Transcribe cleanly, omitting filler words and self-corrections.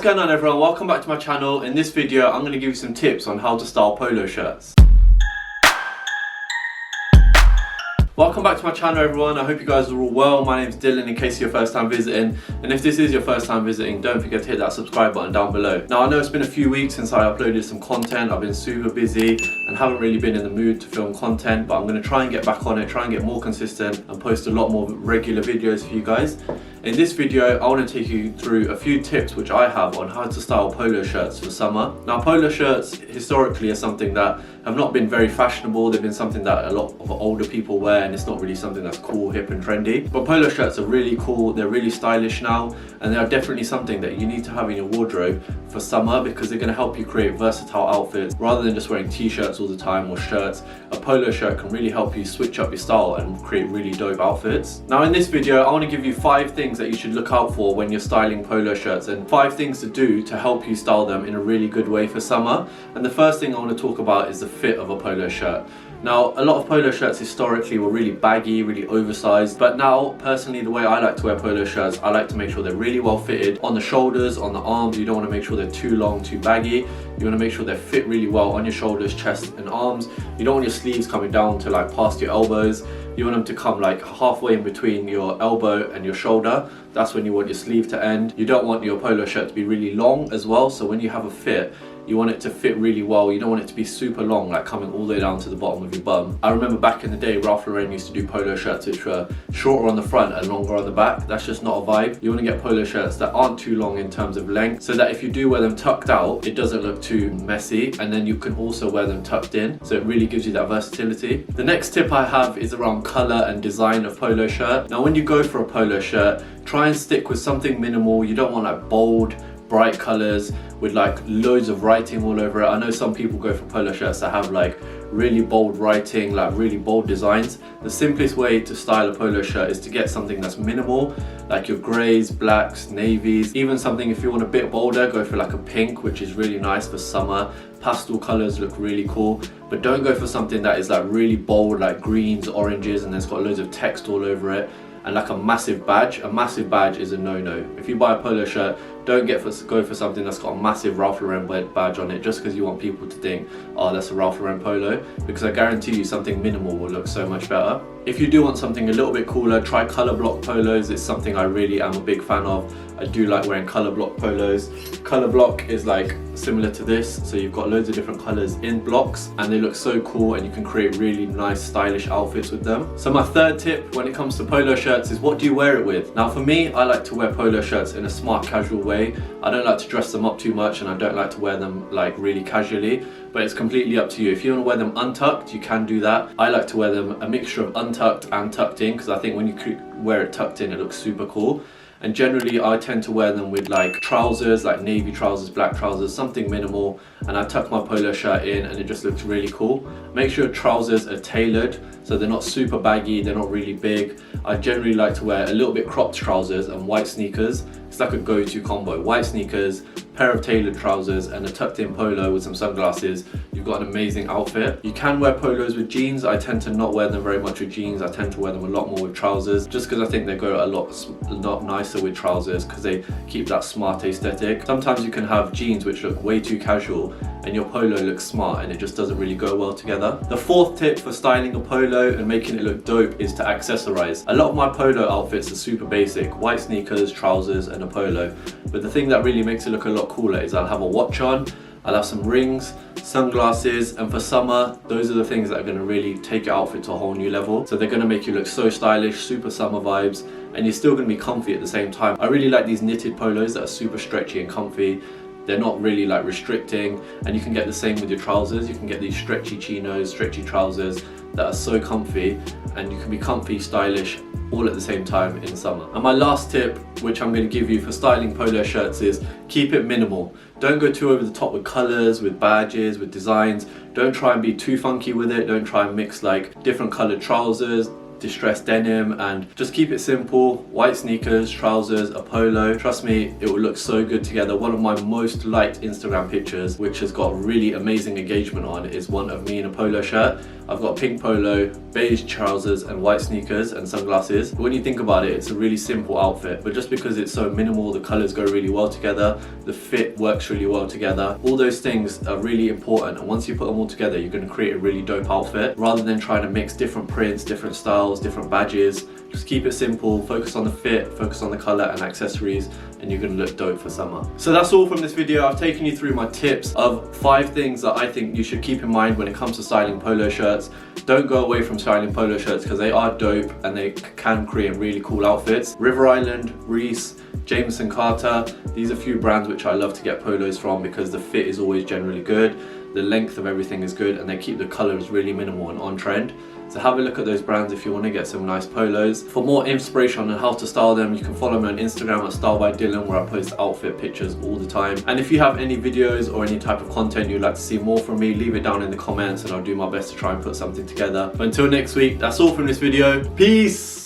What's going on everyone, welcome back to my channel. In this video I'm going to give you some tips on how to style polo shirts. Welcome back to my channel everyone, I hope you guys are all well. My name is Dylan in case you're first time visiting, and if this is your first time visiting, don't forget to hit that subscribe button down below. Now I know it's been a few weeks since I uploaded some content, I've been super busy and haven't really been in the mood to film content, but I'm going to try and get back on it, try and get more consistent and post a lot more regular videos for you guys. In this video I want to take you through a few tips which I have on how to style polo shirts for summer. Now polo shirts historically are something that have not been very fashionable, they've been something that a lot of older people wear and it's not really something that's cool, hip and trendy. But polo shirts are really cool, they're really stylish now, and they are definitely something that you need to have in your wardrobe for summer because they're going to help you create versatile outfits rather than just wearing t-shirts all the time or shirts. A polo shirt can really help you switch up your style and create really dope outfits. Now in this video I want to give you 5 things that you should look out for when you're styling polo shirts and 5 things to do to help you style them in a really good way for summer. And the first thing I want to talk about is the fit of a polo shirt. Now, a lot of polo shirts historically were really baggy, really oversized, but now, personally, the way I like to wear polo shirts, I like to make sure they're really well fitted. On the shoulders, on the arms, you don't want to make sure they're too long, too baggy. You want to make sure they fit really well on your shoulders, chest and arms. You don't want your sleeves coming down to like past your elbows. You want them to come like halfway in between your elbow and your shoulder. That's when you want your sleeve to end. You don't want your polo shirt to be really long as well, so when you have a fit, you want it to fit really well. You don't want it to be super long, like coming all the way down to the bottom of your bum. I remember back in the day, Ralph Lauren used to do polo shirts which were shorter on the front and longer on the back. That's just not a vibe. You want to get polo shirts that aren't too long in terms of length, so that if you do wear them tucked out, it doesn't look too messy, and then you can also wear them tucked in, so it really gives you that versatility. The next tip I have is around color and design of polo shirt. Now when you go for a polo shirt, try and stick with something minimal. You don't want like bold, bright colors with like loads of writing all over it. I know some people go for polo shirts that have like really bold writing, like really bold designs. The simplest way to style a polo shirt is to get something that's minimal, like your greys, blacks, navies, even something if you want a bit bolder, go for like a pink, which is really nice for summer. Pastel colors look really cool, but don't go for something that is like really bold, like greens, oranges, and it's got loads of text all over it. And like a massive badge is a no-no. If you buy a polo shirt, don't go for something that's got a massive Ralph Lauren badge on it just because you want people to think, oh, that's a Ralph Lauren polo, because I guarantee you something minimal will look so much better. If you do want something a little bit cooler, try color block polos. It's something I really am a big fan of. I do like wearing color block polos. Color block is like similar to this, so you've got loads of different colors in blocks and they look so cool and you can create really nice stylish outfits with them. So my third tip when it comes to polo shirts is, what do you wear it with? Now for me, I like to wear polo shirts in a smart casual way. I don't like to dress them up too much and I don't like to wear them like really casually, but it's completely up to you. If you want to wear them untucked, you can do that. I like to wear them a mixture of untucked and tucked in because I think when you wear it tucked in, it looks super cool. And generally I tend to wear them with like trousers, like navy trousers, black trousers, something minimal, and I tuck my polo shirt in and it just looks really cool. Make sure trousers are tailored so they're not super baggy, they're not really big. I generally like to wear a little bit cropped trousers and white sneakers. It's like a go-to combo. White sneakers, pair of tailored trousers and a tucked in polo with some sunglasses. You've got an amazing outfit. You can wear polos with jeans. I tend to not wear them very much with jeans. I tend to wear them a lot more with trousers just because I think they go a lot nicer with trousers because they keep that smart aesthetic. Sometimes you can have jeans which look way too casual and your polo looks smart and it just doesn't really go well together. The fourth tip for styling a polo and making it look dope is to accessorize. A lot of my polo outfits are super basic, white sneakers, trousers and a polo. But the thing that really makes it look a lot cooler is I'll have a watch on, I'll have some rings, sunglasses, and for summer, those are the things that are going to really take your outfit to a whole new level. So they're going to make you look so stylish, super summer vibes, and you're still going to be comfy at the same time. I really like these knitted polos that are super stretchy and comfy. They're not really like restricting, and you can get the same with your trousers. You can get these stretchy chinos, stretchy trousers that are so comfy, and you can be comfy, stylish, all at the same time in summer. And my last tip, which I'm going to give you for styling polo shirts, is keep it minimal. Don't go too over the top with colors, with badges, with designs. Don't try and be too funky with it. Don't try and mix like different colored trousers, distressed denim, and just keep it simple. White sneakers, trousers, a polo. Trust me, it will look so good together. One of my most liked Instagram pictures, which has got really amazing engagement on, is one of me in a polo shirt. I've got a pink polo, beige trousers and white sneakers and sunglasses. When you think about it, it's a really simple outfit, but just because it's so minimal, the colors go really well together, the fit works really well together. All those things are really important, and once you put them all together, you're going to create a really dope outfit. Rather than trying to mix different prints, different styles, different badges, just keep it simple, focus on the fit, focus on the color and accessories, and you're gonna look dope for summer. So that's all from this video. I've taken you through my tips of 5 things that I think you should keep in mind when it comes to styling polo shirts. Don't go away from styling polo shirts because they are dope and they can create really cool outfits. River Island, Reese, Jameson Carter, these are a few brands which I love to get polos from because the fit is always generally good, the length of everything is good, and they keep the colors really minimal and on trend. So have a look at those brands if you want to get some nice polos. For more inspiration on how to style them, you can follow me on Instagram at Stylebydillan, where I post outfit pictures all the time. And if you have any videos or any type of content you'd like to see more from me, leave it down in the comments and I'll do my best to try and put something together. But until next week, that's all from this video. Peace!